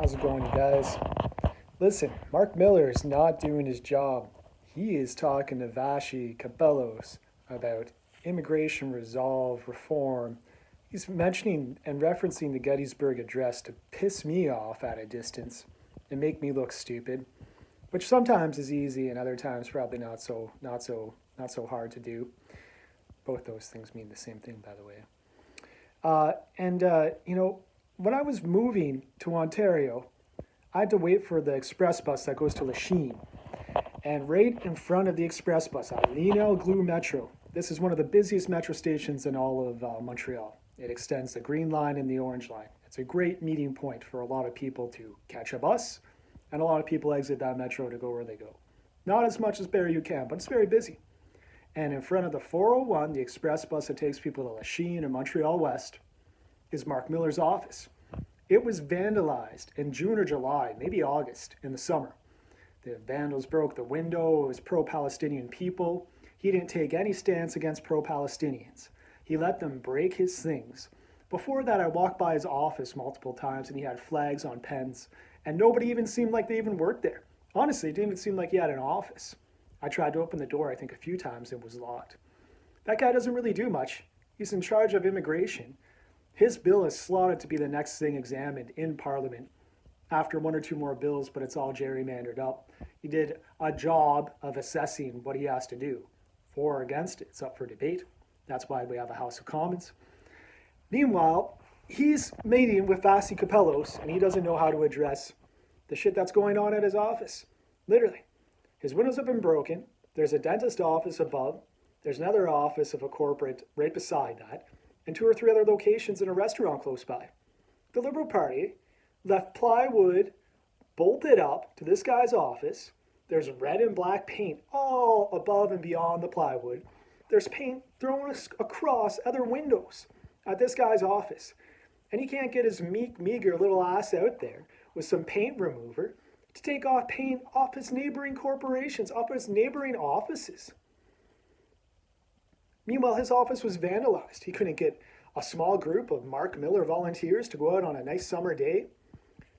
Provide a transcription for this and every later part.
How's it going, you guys? Listen, Mark Miller is not doing his job. He is talking to Vashi Capellos about immigration resolve reform. He's mentioning and referencing the Gettysburg Address to piss me off at a distance and make me look stupid, which sometimes is easy and other times probably not so hard to do. Both those things mean the same thing, by the way. When I was moving to Ontario, I had to wait for the express bus that goes to Lachine. And right in front of the express bus at Lionel Glue Metro, this is one of the busiest metro stations in all of Montreal. It extends the Green Line and the Orange Line. It's a great meeting point for a lot of people to catch a bus, and a lot of people exit that metro to go where they go. Not as much as Barrie UQAM, but it's very busy. And in front of the 401, the express bus that takes people to Lachine and Montreal West, is Mark Miller's office. It was vandalized in June or July, maybe August, in the summer. The vandals broke the window. It was pro-Palestinian people. He didn't take any stance against pro-Palestinians. He let them break his things. Before that, I walked by his office multiple times and he had flags on pens, and nobody even seemed like they even worked there. Honestly, it didn't even seem like he had an office. I tried to open the door, I think, a few times. It was locked. That guy doesn't really do much. He's in charge of immigration. His bill is slotted to be the next thing examined in Parliament after one or two more bills, but it's all gerrymandered up. He did a job of assessing what he has to do. For or against, it's up for debate. That's why we have a House of Commons. Meanwhile, he's meeting with Vassy Capellos, and he doesn't know how to address the shit that's going on at his office. Literally. His windows have been broken. There's a dentist office above. There's another office of a corporate right beside that, and two or three other locations in a restaurant close by. The Liberal Party left plywood bolted up to this guy's office. There's red and black paint all above and beyond the plywood. There's paint thrown across other windows at this guy's office. And he can't get his meager little ass out there with some paint remover to take off paint off his neighboring corporations, off his neighboring offices. Meanwhile, his office was vandalized. He couldn't get a small group of Mark Miller volunteers to go out on a nice summer day,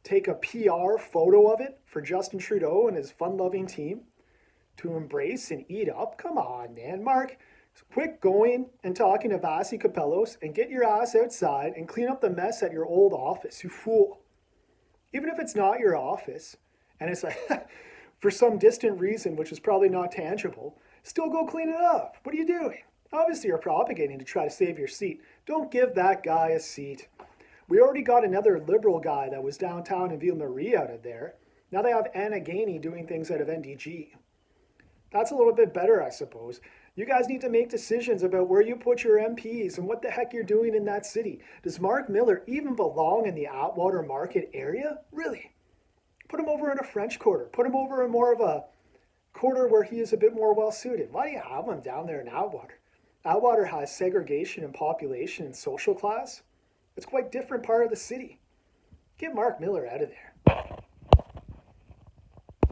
take a PR photo of it for Justin Trudeau and his fun-loving team to embrace and eat up. Come on, man. Mark, quit going and talking to Vassy Capellos and get your ass outside and clean up the mess at your old office, you fool. Even if it's not your office, and it's like, for some distant reason, which is probably not tangible, still go clean it up. What are you doing? Obviously, you're propagating to try to save your seat. Don't give that guy a seat. We already got another Liberal guy that was downtown in Ville Marie out of there. Now they have Anna Gainey doing things out of NDG. That's a little bit better, I suppose. You guys need to make decisions about where you put your MPs and what the heck you're doing in that city. Does Mark Miller even belong in the Atwater Market area? Really? Put him over in a French Quarter. Put him over in more of a quarter where he is a bit more well-suited. Why do you have him down there in Atwater? Atwater has segregation in population and social class. It's quite a different part of the city. Get Mark Miller out of there.